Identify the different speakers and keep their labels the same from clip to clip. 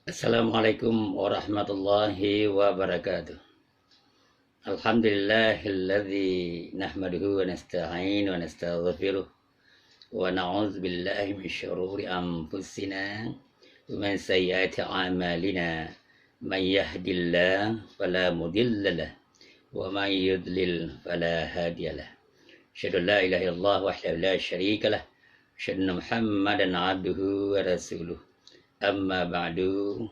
Speaker 1: Assalamualaikum warahmatullahi wabarakatuh. Alhamdulillahilladzi nahmaduhu wa nasta'in wa nastaghfiruh wa na'udzu billahi min syururi anfusina wa min sayyiati a'malina. Man yahdihillahu fala mudilla lahu wa man yudlil fala hadiya lahu. Asyhadu an la ilaha illallah wahdahu la syarika lah. Asyhadu anna Muhammadan 'abduhu wa rasuluh. Amma ba'du.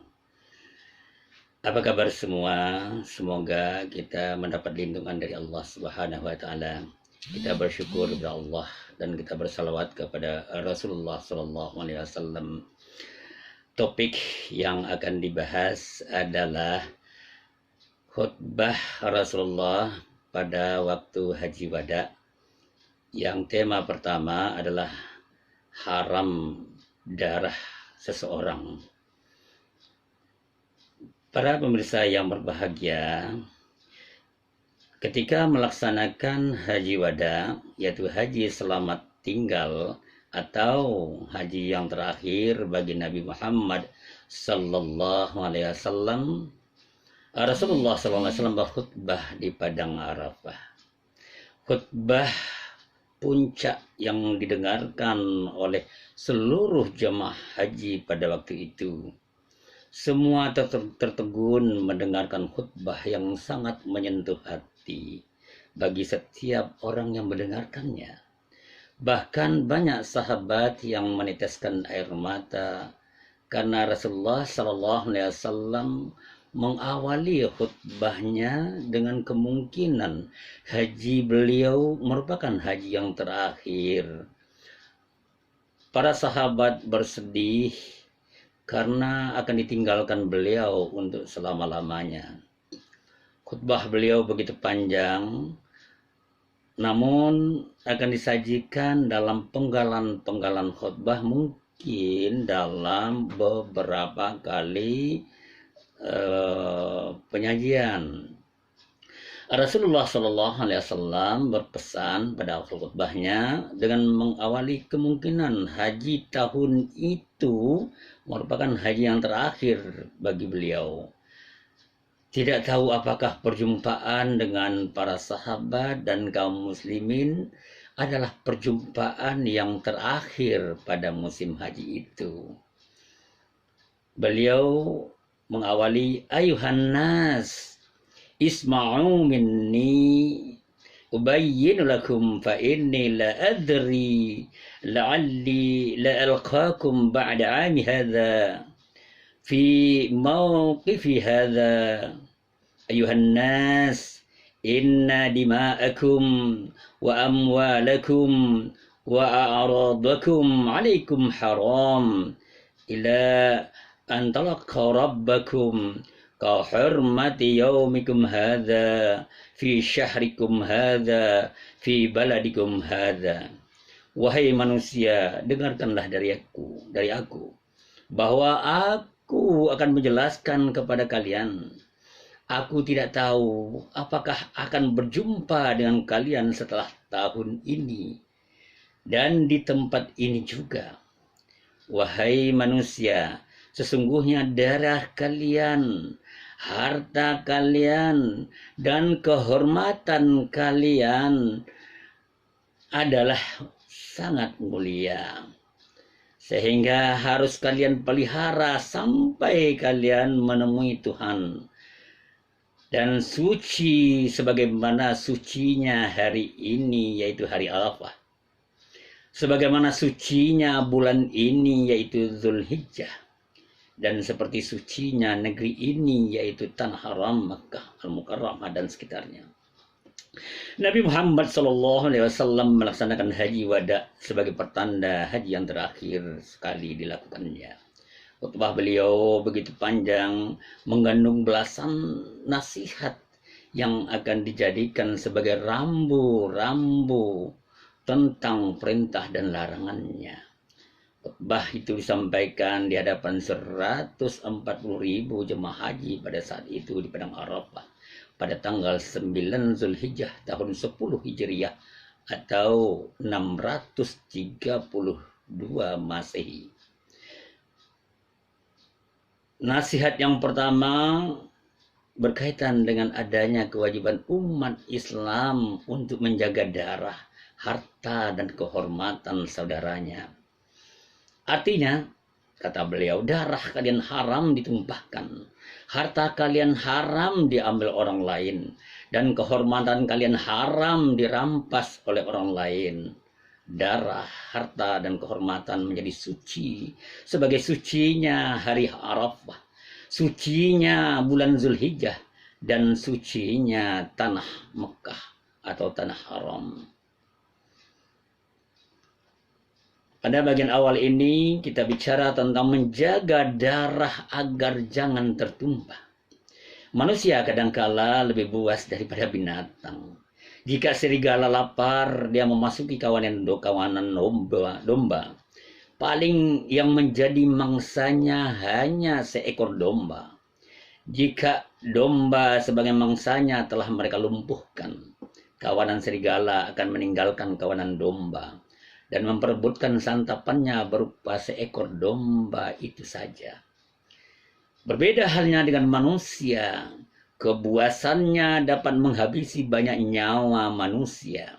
Speaker 1: Apa kabar semua? Semoga kita mendapat lindungan dari Allah Subhanahu wa taala. Kita bersyukur kepada Allah dan kita bersalawat kepada Rasulullah sallallahu alaihi wasallam. Topik yang akan dibahas adalah khutbah Rasulullah pada waktu Haji Wada. Yang tema pertama adalah haram darah seseorang. Para pemirsa yang berbahagia, ketika melaksanakan Haji Wada, yaitu haji selamat tinggal atau haji yang terakhir bagi Nabi Muhammad sallallahu alaihi wasallam, Rasulullah sallallahu alaihi wasallam berkhutbah di padang Arafah. Khutbah puncak yang didengarkan oleh seluruh jemaah haji pada waktu itu. Semua tertegun mendengarkan khutbah yang sangat menyentuh hati bagi setiap orang yang mendengarkannya. Bahkan banyak sahabat yang meneteskan air mata karena Rasulullah Shallallahu Alaihi Wasallam mengawali khutbahnya dengan kemungkinan haji beliau merupakan haji yang terakhir. Para sahabat bersedih karena akan ditinggalkan beliau untuk selama-lamanya. Khutbah beliau begitu panjang, namun akan disajikan dalam penggalan-penggalan khutbah mungkin dalam beberapa kali penyajian. Rasulullah Shallallahu Alaihi Wasallam berpesan pada akhir khutbahnya dengan mengawali kemungkinan haji tahun itu merupakan haji yang terakhir bagi beliau. Tidak tahu apakah perjumpaan dengan para sahabat dan kaum muslimin adalah perjumpaan yang terakhir pada musim haji itu. Beliau mengawali ayuhan nas isma'u minni ubayyin lakum fa inni la adri la'alli la alqakum ba'da 'ami hadha fi mawqifi hadha ayuhan nas inna dima'akum wa amwalakum wa a'radakum 'alaikum haram ila an talaqqa rabbakum kahurmati yaumikum hadha fi syahrikum hadha fi baladikum hadha. Wahai manusia, dengarkanlah dari aku bahwa aku akan menjelaskan kepada kalian. Aku tidak tahu apakah akan berjumpa dengan kalian setelah tahun ini dan di tempat ini juga. Wahai manusia, sesungguhnya darah kalian, harta kalian, dan kehormatan kalian adalah sangat mulia. Sehingga harus kalian pelihara sampai kalian menemui Tuhan. Dan suci sebagaimana sucinya hari ini, yaitu hari Arafah. Sebagaimana sucinya bulan ini, yaitu Zulhijjah. Dan seperti sucinya negeri ini, yaitu Tanah Haram, Makkah Al-Mukarramah dan sekitarnya. Nabi Muhammad SAW melaksanakan haji wada sebagai pertanda haji yang terakhir sekali dilakukannya. Khutbah beliau begitu panjang, mengandung belasan nasihat yang akan dijadikan sebagai rambu-rambu tentang perintah dan larangannya. Khutbah itu disampaikan di hadapan 140.000 jemaah haji pada saat itu di Padang Arafah pada tanggal 9 Zulhijjah tahun 10 Hijriah atau 632 Masehi. Nasihat yang pertama berkaitan dengan adanya kewajiban umat Islam untuk menjaga darah, harta, dan kehormatan saudaranya. Artinya, kata beliau, darah kalian haram ditumpahkan, harta kalian haram diambil orang lain, dan kehormatan kalian haram dirampas oleh orang lain. Darah, harta, dan kehormatan menjadi suci sebagai sucinya hari Arafah, sucinya bulan Zulhijjah, dan sucinya tanah Mekah atau tanah haram. Pada bagian awal ini kita bicara tentang menjaga darah agar jangan tertumpah. Manusia kadangkala lebih buas daripada binatang. Jika serigala lapar, dia memasuki kawanan domba. Paling yang menjadi mangsanya hanya seekor domba. Jika domba sebagai mangsanya telah mereka lumpuhkan, kawanan serigala akan meninggalkan kawanan domba dan memperebutkan santapannya berupa seekor domba itu saja. Berbeda halnya dengan manusia. Kebuasannya dapat menghabisi banyak nyawa manusia.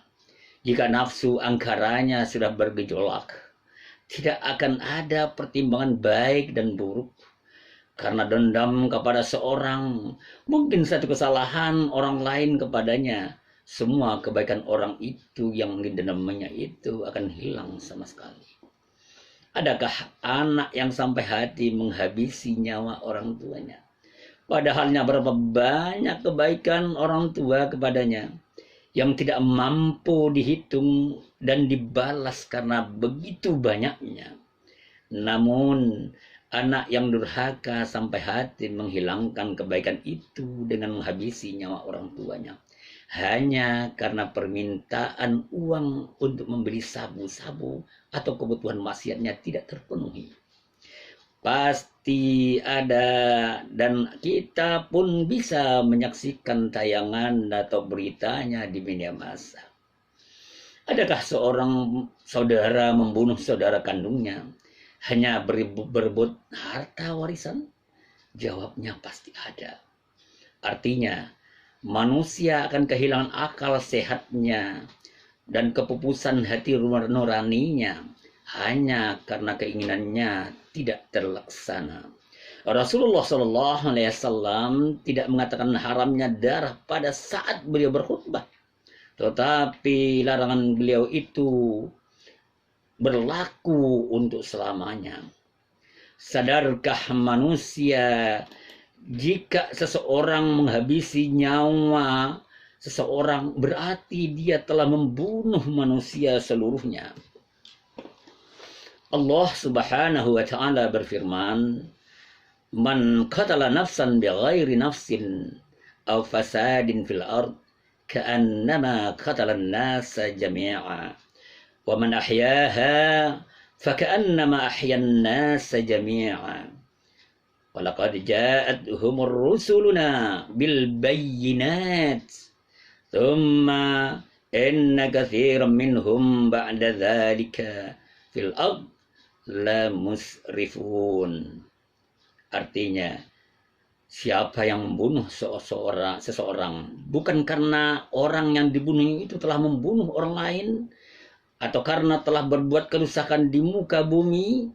Speaker 1: Jika nafsu angkaranya sudah bergejolak, tidak akan ada pertimbangan baik dan buruk. Karena dendam kepada seorang, mungkin satu kesalahan orang lain kepadanya, semua kebaikan orang itu yang didendamnya itu akan hilang sama sekali. Adakah anak yang sampai hati menghabisi nyawa orang tuanya? Padahalnya berapa banyak kebaikan orang tua kepadanya yang tidak mampu dihitung dan dibalas karena begitu banyaknya. Namun anak yang durhaka sampai hati menghilangkan kebaikan itu dengan menghabisi nyawa orang tuanya hanya karena permintaan uang untuk membeli sabu-sabu atau kebutuhan maksiatnya tidak terpenuhi. Pasti ada, dan kita pun bisa menyaksikan tayangan atau beritanya di media massa. Adakah seorang saudara membunuh saudara kandungnya hanya berebut harta warisan? Jawabnya pasti ada. Artinya, manusia akan kehilangan akal sehatnya dan kepupusan hati nuraninya hanya karena keinginannya tidak terlaksana. Rasulullah SAW tidak mengatakan haramnya darah pada saat beliau berkhutbah, tetapi larangan beliau itu berlaku untuk selamanya. Sadarkah manusia, jika seseorang menghabisi nyawa seseorang berarti dia telah membunuh manusia seluruhnya. Allah Subhanahu wa taala berfirman, "Man qatala nafsan bighairi nafsin aw fasadin fil ard ka'annama qatala an-nasa jami'a wa man ahyaha faka'annama ahya an-nasa jami'a wa laqad ja'atuhumur rusuluna bil bayyinat thumma inna katsiran minhum ba'da dzalika fil ard la musrifun." Artinya, siapa yang membunuh seseorang bukan karena orang yang dibunuh itu telah membunuh orang lain atau karena telah berbuat kerusakan di muka bumi,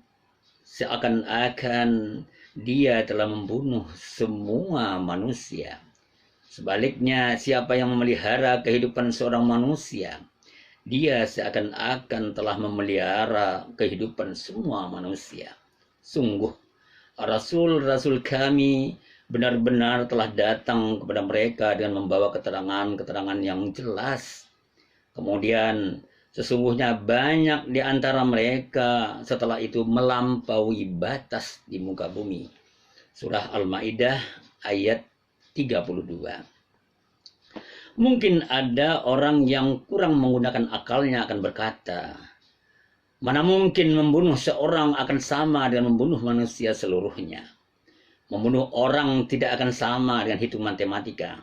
Speaker 1: seakan-akan dia telah membunuh semua manusia. Sebaliknya, siapa yang memelihara kehidupan seorang manusia, dia seakan-akan telah memelihara kehidupan semua manusia. Sungguh, Rasul-Rasul kami benar-benar telah datang kepada mereka dengan membawa keterangan-keterangan yang jelas. Kemudian, sesungguhnya banyak di antara mereka setelah itu melampaui batas di muka bumi. Surah Al-Maidah ayat 32. Mungkin ada orang yang kurang menggunakan akalnya akan berkata, mana mungkin membunuh seorang akan sama dengan membunuh manusia seluruhnya. Membunuh orang tidak akan sama dengan hitung matematika.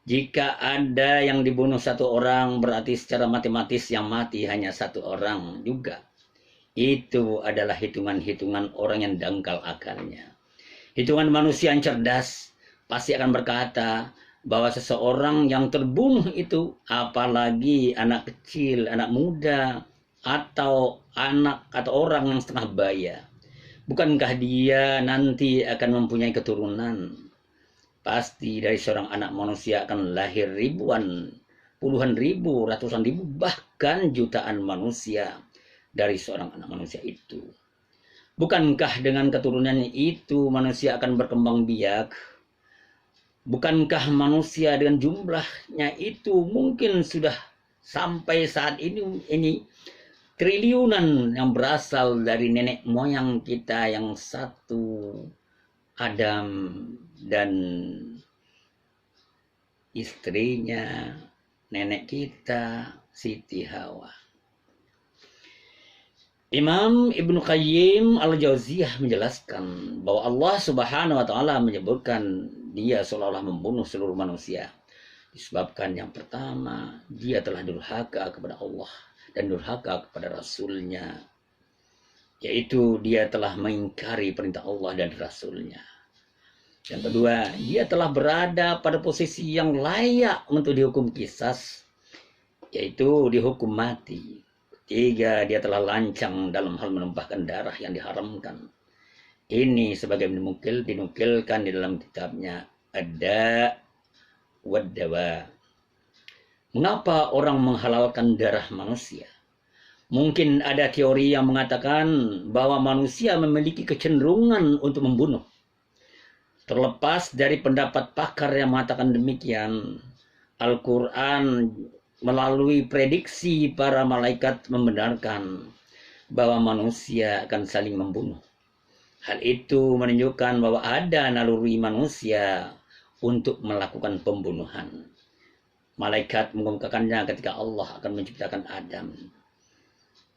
Speaker 1: Jika ada yang dibunuh satu orang, berarti secara matematis yang mati hanya satu orang juga. Itu adalah hitungan-hitungan orang yang dangkal akalnya. Hitungan manusia yang cerdas pasti akan berkata bahwa seseorang yang terbunuh itu, apalagi anak kecil, anak muda, atau anak atau orang yang setengah baya, bukankah dia nanti akan mempunyai keturunan? Pasti dari seorang anak manusia akan lahir ribuan, puluhan ribu, ratusan ribu, bahkan jutaan manusia dari seorang anak manusia itu. Bukankah dengan keturunannya itu manusia akan berkembang biak? Bukankah manusia dengan jumlahnya itu mungkin sudah sampai saat ini triliunan yang berasal dari nenek moyang kita yang satu, Adam dan istrinya nenek kita Siti Hawa. Imam Ibnu Qayyim Al-Jauziyah menjelaskan bahwa Allah Subhanahu wa taala menyebutkan dia seolah-olah membunuh seluruh manusia. Disebabkan yang pertama, dia telah durhaka kepada Allah dan durhaka kepada Rasulnya. Yaitu dia telah mengingkari perintah Allah dan Rasulnya. Yang kedua, dia telah berada pada posisi yang layak untuk dihukum qisas, yaitu dihukum mati. Tiga, dia telah lancang dalam hal menumpahkan darah yang diharamkan. Ini sebagai dinukilkan di dalam kitabnya Ada Wadawa. Mengapa orang menghalalkan darah manusia? Mungkin ada teori yang mengatakan bahwa manusia memiliki kecenderungan untuk membunuh. Terlepas dari pendapat pakar yang mengatakan demikian, Al-Quran melalui prediksi para malaikat membenarkan bahwa manusia akan saling membunuh. Hal itu menunjukkan bahwa ada naluri manusia untuk melakukan pembunuhan. Malaikat mengungkapkannya ketika Allah akan menciptakan Adam.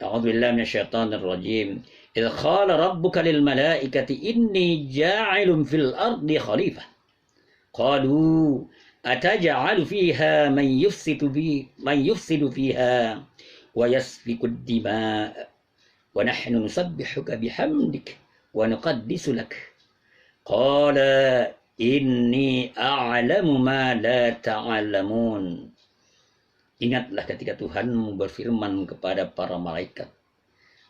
Speaker 1: A'udzubillahi minasyaitonir rajim. Idz qala rabbuka lil malaikati inni ja'ilun fil ardi khalifah. Qalu ataj'alu fiha man yufsidu fiha wa yasfiku ad-dima' wa nahnu nusabbihuka bihamdik wa nuqaddisu lak. Qala inni a'lamu ma la ta'lamun. Ingatlah ketika Tuhanmu berfirman kepada para malaikat,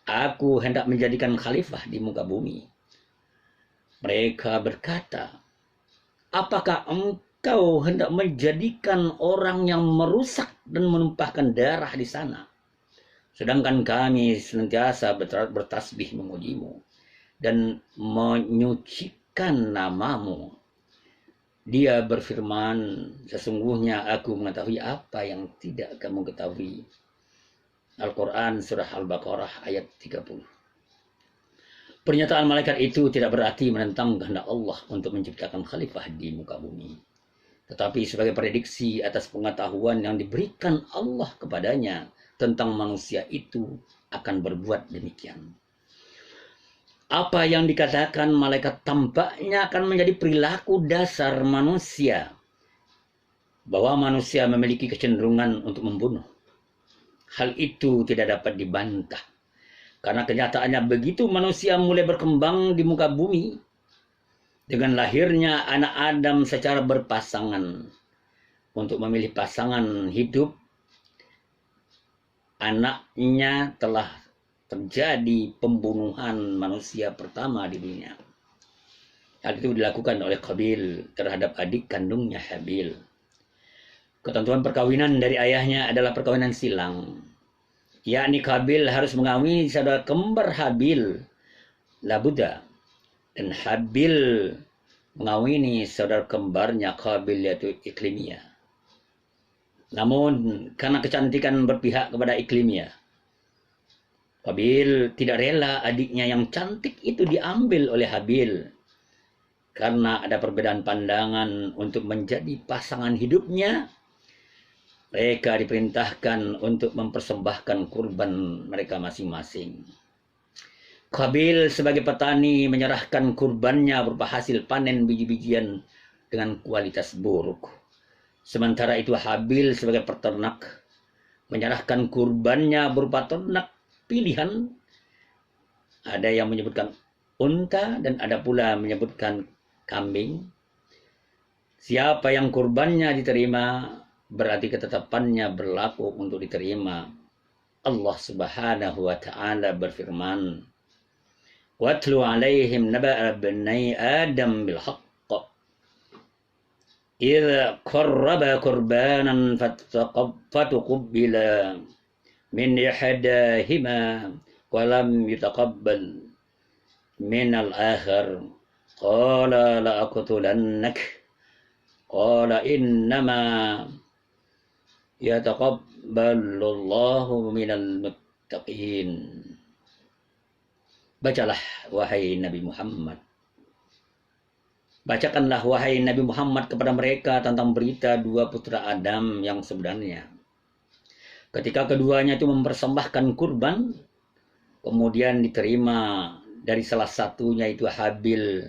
Speaker 1: aku hendak menjadikan khalifah di muka bumi. Mereka berkata, apakah engkau hendak menjadikan orang yang merusak dan menumpahkan darah di sana? Sedangkan kami senantiasa bertasbih memujimu dan menyucikan namamu. Dia berfirman, sesungguhnya aku mengetahui apa yang tidak kamu ketahui. Al-Quran Surah Al-Baqarah ayat 30. Pernyataan malaikat itu tidak berarti menentang kehendak Allah untuk menciptakan khalifah di muka bumi. Tetapi sebagai prediksi atas pengetahuan yang diberikan Allah kepadanya tentang manusia itu akan berbuat demikian. Apa yang dikatakan malaikat tampaknya akan menjadi perilaku dasar manusia. Bahwa manusia memiliki kecenderungan untuk membunuh. Hal itu tidak dapat dibantah. Karena kenyataannya begitu manusia mulai berkembang di muka bumi. Dengan lahirnya anak Adam secara berpasangan. Untuk memilih pasangan hidup. Anaknya telah terjadi pembunuhan manusia pertama di dunia. Hal itu dilakukan oleh Qabil terhadap adik kandungnya Habil. Ketentuan perkawinan dari ayahnya adalah perkawinan silang. Yakni Qabil harus mengawini saudara kembar Habil, Labuda. Dan Habil mengawini saudara kembarnya Qabil yaitu Iklimia. Namun karena kecantikan berpihak kepada Iklimia, Qabil tidak rela adiknya yang cantik itu diambil oleh Habil. Karena ada perbedaan pandangan untuk menjadi pasangan hidupnya. Mereka diperintahkan untuk mempersembahkan kurban mereka masing-masing. Qabil sebagai petani menyerahkan kurbannya berupa hasil panen biji-bijian dengan kualitas buruk. Sementara itu Habil sebagai peternak menyerahkan kurbannya berupa ternak pilihan. Ada yang menyebutkan unta dan ada pula menyebutkan kambing. Siapa yang kurbannya diterima, berarti ketetapannya berlaku untuk diterima. Allah Subhanahu wa taala berfirman, "Watlu 'alaihim naba'a bani Adam bil haqq. Idza qarraba qurbanan fatuqabbila min ihadahima wa lam yutaqabbal min al-akhar. Qala la aqtulannak. Qala innama yataqabbalullahu minal muttaqin." Bacalah wahai Nabi Muhammad. Bacakanlah wahai Nabi Muhammad kepada mereka tentang berita dua putra Adam yang sebenarnya. Ketika keduanya itu mempersembahkan kurban, kemudian diterima dari salah satunya itu Habil,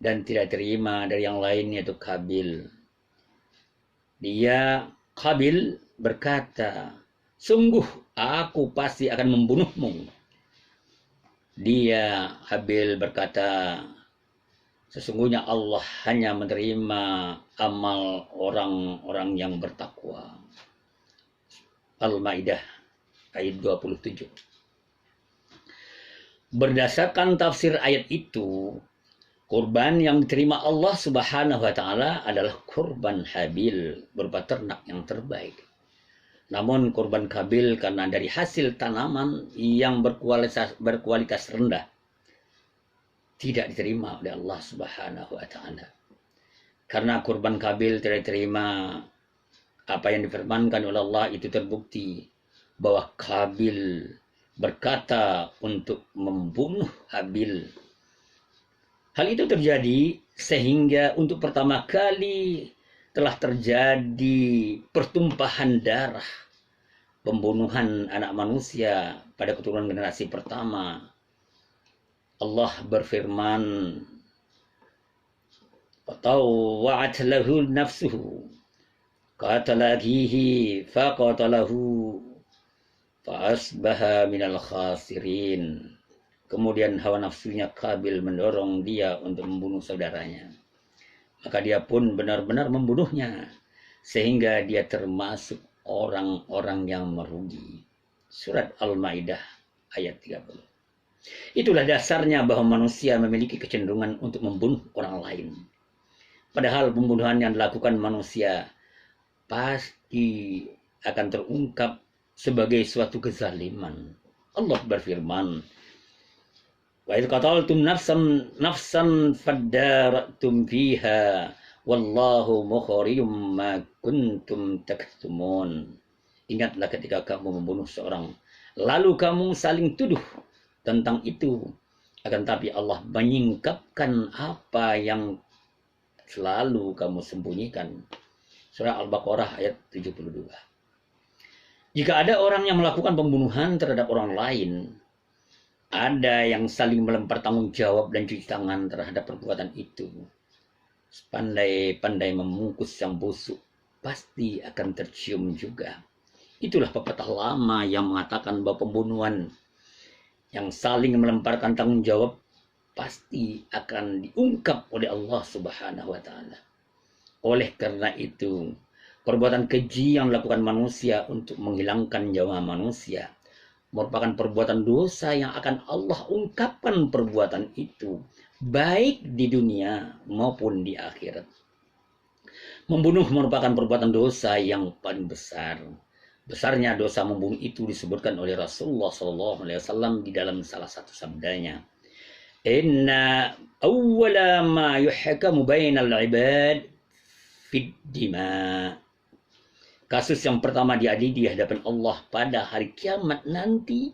Speaker 1: dan tidak terima dari yang lainnya itu Qabil. Qabil berkata, "Sungguh aku pasti akan membunuhmu." Habil berkata, "Sesungguhnya Allah hanya menerima amal orang-orang yang bertakwa." Al-Maidah ayat 27. Berdasarkan tafsir ayat itu, kurban yang diterima Allah Subhanahu wa taala adalah kurban Habil berupa ternak yang terbaik. Namun kurban Qabil karena dari hasil tanaman yang berkualitas rendah tidak diterima oleh Allah Subhanahu wa taala. Karena kurban Qabil tidak diterima, apa yang difirmankan oleh Allah itu terbukti bahwa Qabil berkata untuk membunuh Habil. Hal itu terjadi sehingga untuk pertama kali telah terjadi pertumpahan darah, pembunuhan anak manusia pada keturunan generasi pertama. Allah berfirman, "Fatawwa'at lahu nafsuhu qatala akhihi faqatalahu fa asbaha minal khasirin." Kemudian hawa nafsunya Qabil mendorong dia untuk membunuh saudaranya. Maka dia pun benar-benar membunuhnya, sehingga dia termasuk orang-orang yang merugi. Surat Al-Maidah ayat 30. Itulah dasarnya bahwa manusia memiliki kecenderungan untuk membunuh orang lain. Padahal pembunuhan yang dilakukan manusia pasti akan terungkap sebagai suatu kezaliman. Allah berfirman, "Wa idh qataltum nafsan faddaratum fiha wallahu mukhrijum ma kuntum taktumun." Ingatlah ketika kamu membunuh seorang, lalu kamu saling tuduh tentang itu, akan tapi Allah menyingkapkan apa yang selalu kamu sembunyikan. Surah Al-Baqarah ayat 72. Jika ada orang yang melakukan pembunuhan terhadap orang lain, ada yang saling melempar tanggung jawab dan cuci tangan terhadap perbuatan itu. Pandai-pandai memungkus yang busuk pasti akan tercium juga. Itulah pepatah lama yang mengatakan bahwa pembunuhan yang saling melemparkan tanggung jawab pasti akan diungkap oleh Allah Subhanahu wa taala. Oleh karena itu, perbuatan keji yang dilakukan manusia untuk menghilangkan nyawa manusia merupakan perbuatan dosa yang akan Allah ungkapkan perbuatan itu, baik di dunia maupun di akhirat. Membunuh merupakan perbuatan dosa yang paling besar. Besarnya dosa membunuh itu disebutkan oleh Rasulullah SAW di dalam salah satu sabdanya. "Inna awwala ma yuhkamu bainal ibad fid dima." Kasus yang pertama diadili di hadapan Allah pada hari kiamat nanti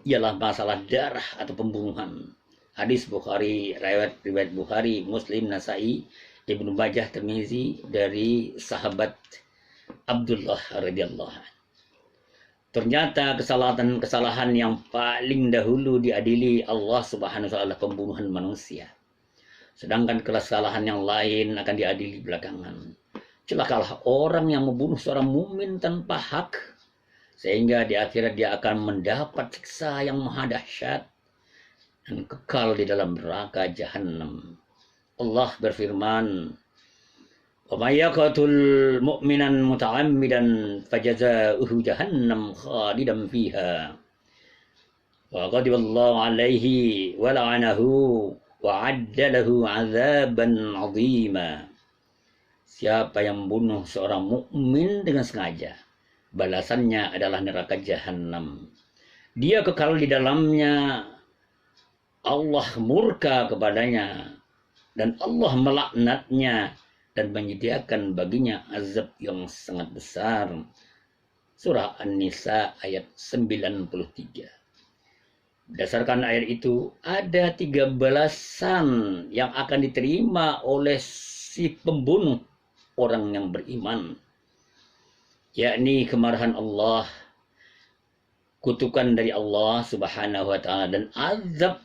Speaker 1: ialah masalah darah atau pembunuhan. Hadis Bukhari, riwayat Bukhari, Muslim, Nasai, Ibnu Majah, Tirmizi dari sahabat Abdullah radhiyallahu anhu. Ternyata kesalahan yang paling dahulu diadili Allah Subhanahu wa taala pembunuhan manusia. Sedangkan kesalahan yang lain akan diadili belakangan. Celakalah orang yang membunuh seorang mukmin tanpa hak, sehingga di akhirat dia akan mendapat siksa yang maha dahsyat dan kekal di dalam neraka jahanam. Allah berfirman, "Wa may yaqtul mu'minan muta'ammidan fajazaohu jahannam khalidan fiha. Wa ghadiballahu 'alaihi wa la'anahu wa 'adda lahu 'adzaban 'azima." Siapa yang membunuh seorang mukmin dengan sengaja, balasannya adalah neraka jahanam. Dia kekal di dalamnya, Allah murka kepadanya, dan Allah melaknatnya dan menyediakan baginya azab yang sangat besar. Surah An-Nisa ayat 93. Berdasarkan ayat itu, ada 3 balasan yang akan diterima oleh si pembunuh orang yang beriman, yakni kemarahan Allah, kutukan dari Allah Subhanahu wa taala, dan azab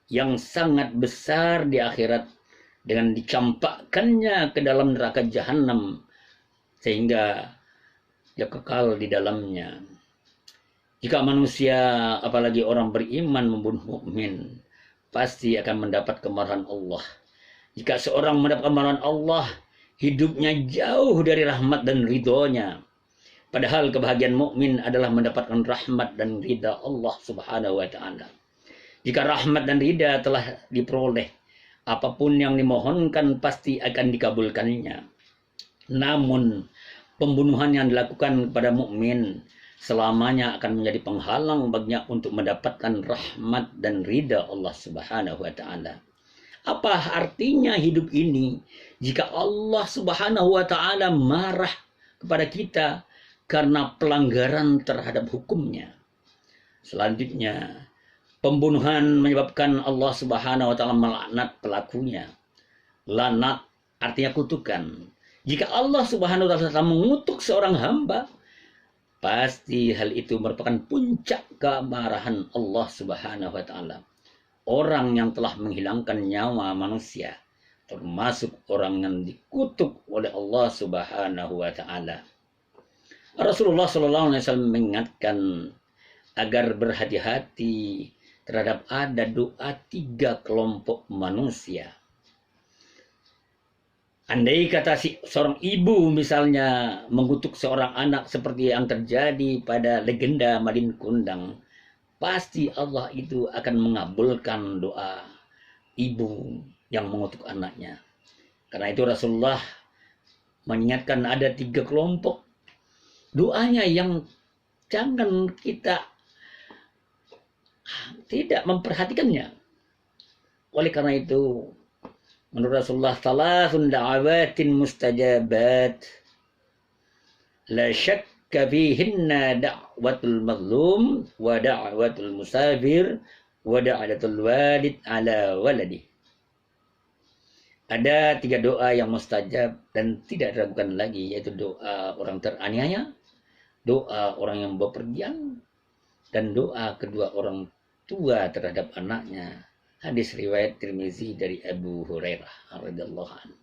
Speaker 1: yang sangat besar di akhirat dengan dicampakkannya ke dalam neraka jahanam sehingga dia kekal di dalamnya. Jika manusia, apalagi orang beriman, membunuh mukmin, pasti akan mendapat kemarahan Allah. Jika seorang mendapat kemarahan Allah, hidupnya jauh dari rahmat dan ridhonya. Padahal kebahagiaan mukmin adalah mendapatkan rahmat dan ridha Allah Subhanahu wa taala. Jika rahmat dan ridha telah diperoleh, apapun yang dimohonkan pasti akan dikabulkannya. Namun, pembunuhan yang dilakukan kepada mukmin selamanya akan menjadi penghalang baginya untuk mendapatkan rahmat dan ridha Allah Subhanahu wa taala. Apa artinya hidup ini jika Allah Subhanahu wa taala marah kepada kita karena pelanggaran terhadap hukumnya? Selanjutnya, pembunuhan menyebabkan Allah Subhanahu wa taala melaknat pelakunya. Laknat artinya kutukan. Jika Allah Subhanahu wa taala mengutuk seorang hamba, pasti hal itu merupakan puncak kemarahan Allah Subhanahu wa taala. Orang yang telah menghilangkan nyawa manusia, termasuk orang yang dikutuk oleh Allah Subhanahu wa taala. Rasulullah sallallahu alaihi wasallam mengingatkan agar berhati-hati terhadap ada doa 3 kelompok manusia. Andai kata seorang ibu misalnya mengutuk seorang anak seperti yang terjadi pada legenda Madin Kundang, pasti Allah itu akan mengabulkan doa ibu yang mengutuk anaknya. Karena itu Rasulullah mengingatkan ada 3 kelompok doanya yang jangan kita tidak memperhatikannya. Oleh karena itu, menurut Rasulullah, "Thalathun da'awatin mustajabat la syakka fihinna da'watul mazlum wa da'watul musafir wa da'watul walid ala waladi." Ada 3 doa yang mustajab dan tidak diragukan lagi, yaitu doa orang teraniaya, doa orang yang bepergian, dan doa kedua orang tua terhadap anaknya. Hadis riwayat Tirmizi dari Abu Hurairah radhiyallahu anhu.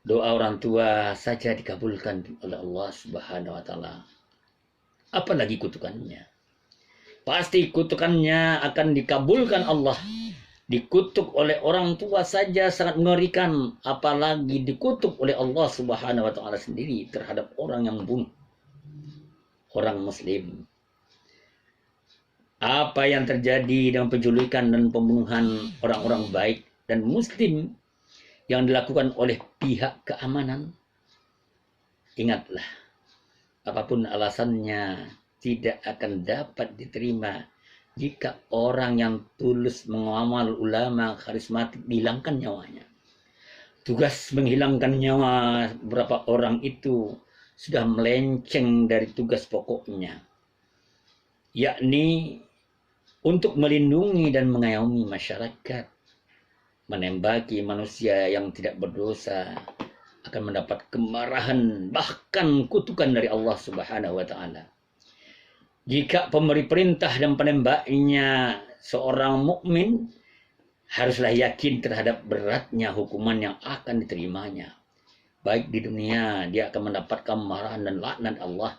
Speaker 1: Doa orang tua saja dikabulkan oleh Allah Subhanahu wa taala, apalagi kutukannya. Pasti kutukannya akan dikabulkan Allah. Dikutuk oleh orang tua saja sangat mengerikan, apalagi dikutuk oleh Allah Subhanahu wa taala sendiri terhadap orang yang membunuh orang muslim. Apa yang terjadi dengan penculikan dan pembunuhan orang-orang baik dan muslim yang dilakukan oleh pihak keamanan? Ingatlah, apapun alasannya tidak akan dapat diterima jika orang yang tulus mengawal ulama karismatik dihilangkan nyawanya. Tugas menghilangkan nyawa beberapa orang itu sudah melenceng dari tugas pokoknya, yakni untuk melindungi dan mengayomi masyarakat. Menembaki manusia yang tidak berdosa akan mendapat kemarahan, bahkan kutukan dari Allah Subhanahu wa taala. Jika pemberi perintah dan penembaknya seorang mukmin, haruslah yakin terhadap beratnya hukuman yang akan diterimanya. Baik di dunia dia akan mendapatkan kemarahan dan laknat Allah,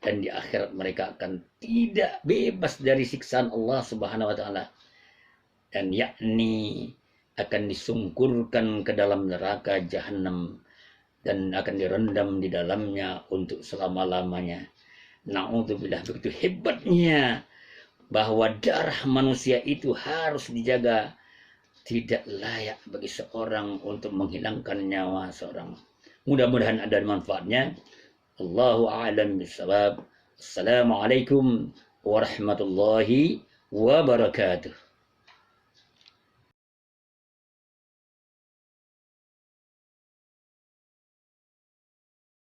Speaker 1: dan di akhirat mereka akan tidak bebas dari siksaan Allah Subhanahu wa taala, dan yakni akan disungkurkan ke dalam neraka jahanam dan akan direndam di dalamnya untuk selama-lamanya. Na'udzubillah, begitu hebatnya bahwa darah manusia itu harus dijaga. Tidak layak bagi seorang untuk menghilangkan nyawa seorang. Mudah-mudahan ada manfaatnya. Allahu a'lam bishawab. Assalamualaikum warahmatullahi wabarakatuh.